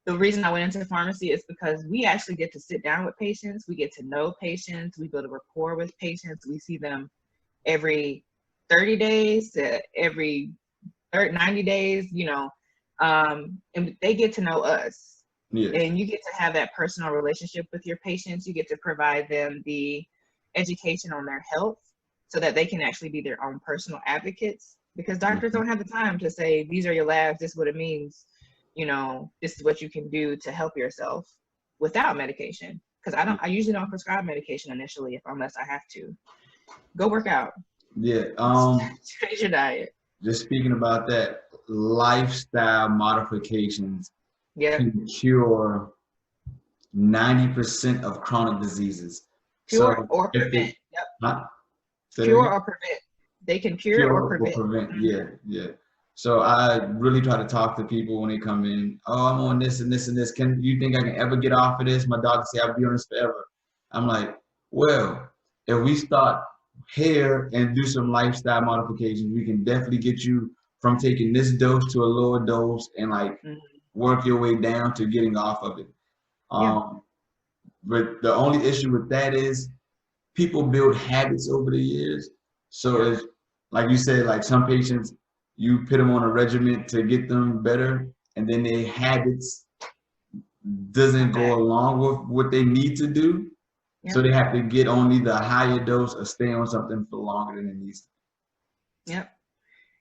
the reason I went into pharmacy is because we actually get to sit down with patients. We get to know patients. We build a rapport with patients. We see them every 30 days to every 90 days, you know, and they get to know us. Yeah. And you get to have that personal relationship with your patients. You get to provide them the education on their health so that they can actually be their own personal advocates, because doctors don't have the time to say, these are your labs, this is what it means, you know, this is what you can do to help yourself without medication. Because I usually don't prescribe medication initially unless I have to. Go work out. Yeah. Change your diet. Just speaking about that, lifestyle modifications can cure 90% of chronic diseases. Cure or prevent. Cure or prevent. They can cure or prevent. Yeah. So I really try to talk to people when they come in. Oh, I'm on this and this and this. Can you think I can ever get off of this? My doctor say I'll be on this forever. I'm like, well, if we start here and do some lifestyle modifications, we can definitely get you from taking this dose to a lower dose and like work your way down to getting off of it. But the only issue with that is people build habits over the years. So it's like you said, like some patients, you put them on a regimen to get them better, and then their habits doesn't go along with what they need to do. So they have to get on either a higher dose or stay on something for longer than it needs to.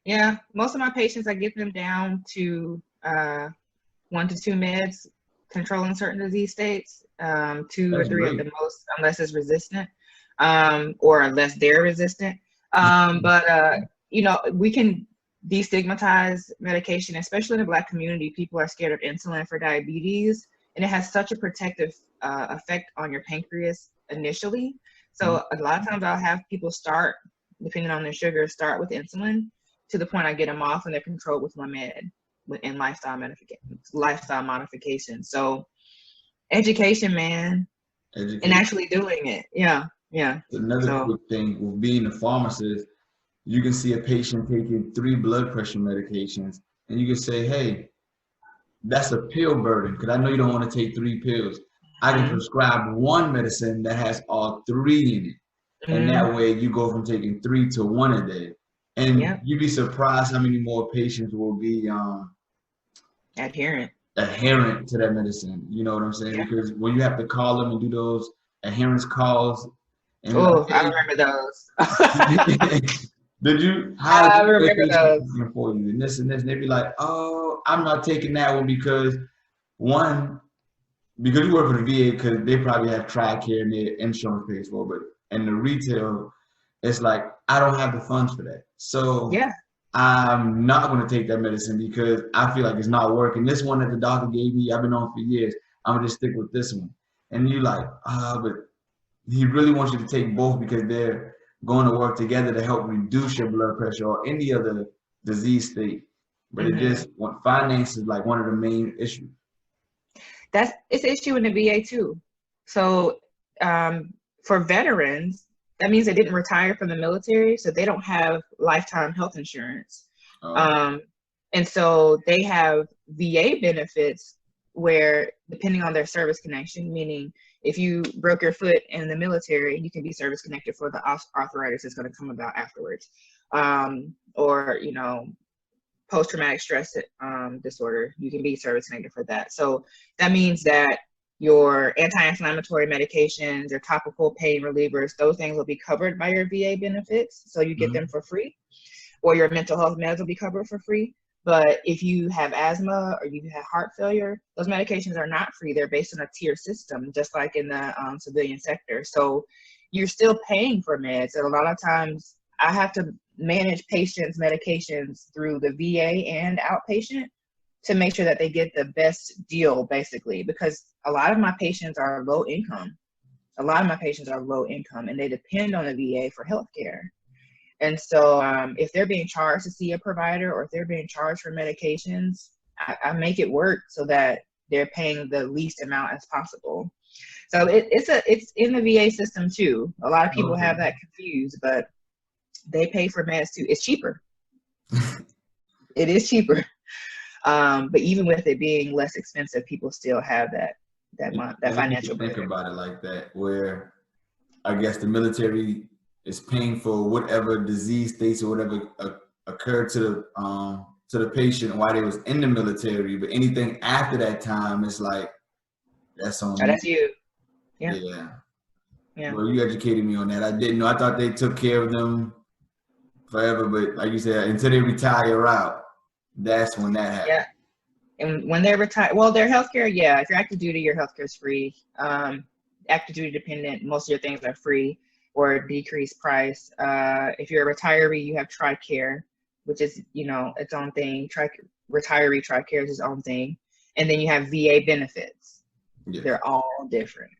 Yeah, most of my patients, I get them down to 1 to 2 meds controlling certain disease states, 2 or 3 at the most, unless it's resistant, or unless they're resistant. But you know, we can destigmatize medication, especially in the Black community. People are scared of insulin for diabetes, and it has such a protective effect on your pancreas initially. So a lot of times I'll have people start, depending on their sugar, start with insulin to the point I get them off and they're controlled with my med and lifestyle modification. So education, man, and actually doing it. Another quick thing with being a pharmacist, you can see a patient taking 3 blood pressure medications and you can say, hey, that's a pill burden, because I know you don't want to take 3 pills. I can prescribe 1 medicine that has all 3 in it. And that way you go from taking 3 to 1 a day. And you'd be surprised how many more patients will be adherent to that medicine. You know what I'm saying? Because when you have to call them and do those adherence calls. And like, hey, I remember those. Did you? I remember those. For you and this and this, and they'd be like, "Oh, I'm not taking that one because you work for the VA, because they probably have TRICARE and their insurance pays for it. But in the retail, it's like I don't have the funds for that, so I'm not going to take that medicine because I feel like it's not working. This one that the doctor gave me, I've been on for years. I'm gonna just stick with this one." And you like, but he really wants you to take both because they're going to work together to help reduce your blood pressure or any other disease state. But it just, finance is like one of the main issues. It's an issue in the VA too. So for veterans, that means they didn't retire from the military, so they don't have lifetime health insurance. And so they have VA benefits where, depending on their service connection, meaning if you broke your foot in the military, you can be service connected for the arthritis that's going to come about afterwards. Or, you know, post-traumatic stress disorder, you can be service connected for that. So that means that your anti-inflammatory medications, your topical pain relievers, those things will be covered by your VA benefits. So you get them for free, or your mental health meds will be covered for free. But if you have asthma or you have heart failure, those medications are not free. They're based on a tier system, just like in the civilian sector. So you're still paying for meds. And a lot of times I have to manage patients' medications through the VA and outpatient to make sure that they get the best deal, basically, because a lot of my patients are low income. And they depend on the VA for healthcare. And so if they're being charged to see a provider, or if they're being charged for medications, I make it work so that they're paying the least amount as possible. So it's in the VA system too. A lot of people have that confused, but they pay for meds too. It's cheaper. It is cheaper. But even with it being less expensive, people still have that financial burden. Think about it like that, where I guess the military is paying for whatever disease states or whatever occurred to the patient while they was in the military, but anything after that time, it's like, that's on you. That's you. Yeah. Yeah. Well, you educated me on that. I didn't know. I thought they took care of them forever, but like you said, until they retire out, that's when that happens. Yeah. And when they retire, well, their healthcare, yeah, if you're active duty, your healthcare is free. Active duty dependent, most of your things are free or decreased price. If you're a retiree, you have TRICARE, which is, its own thing. Retiree TRICARE is its own thing. And then you have VA benefits. Yes. They're all different.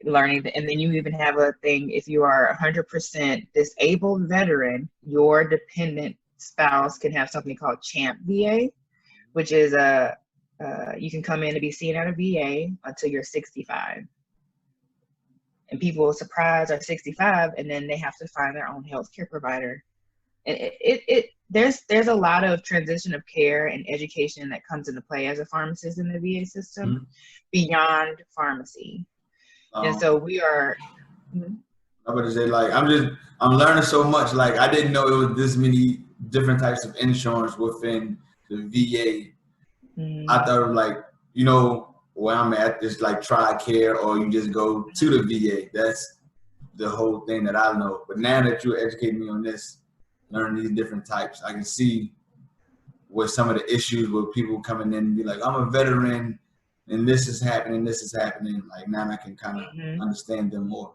Learning, and then you even have a thing, if you are 100% disabled veteran, your dependent spouse can have something called PHARMD, which is you can come in to be seen at a VA until you're 65. And people surprised are 65, and then they have to find their own healthcare provider. And there's a lot of transition of care and education that comes into play as a pharmacist in the VA system beyond pharmacy. And so we are. I'm about to say, like, I'm learning so much. Like, I didn't know it was this many different types of insurance within the VA. I thought it was like, where I'm at, it's like TRICARE, or you just go to the VA. That's the whole thing that I know. But now that you're educating me on this, learning these different types, I can see what some of the issues with people coming in and be like, I'm a veteran and this is happening, Like, now I can kind of understand them more.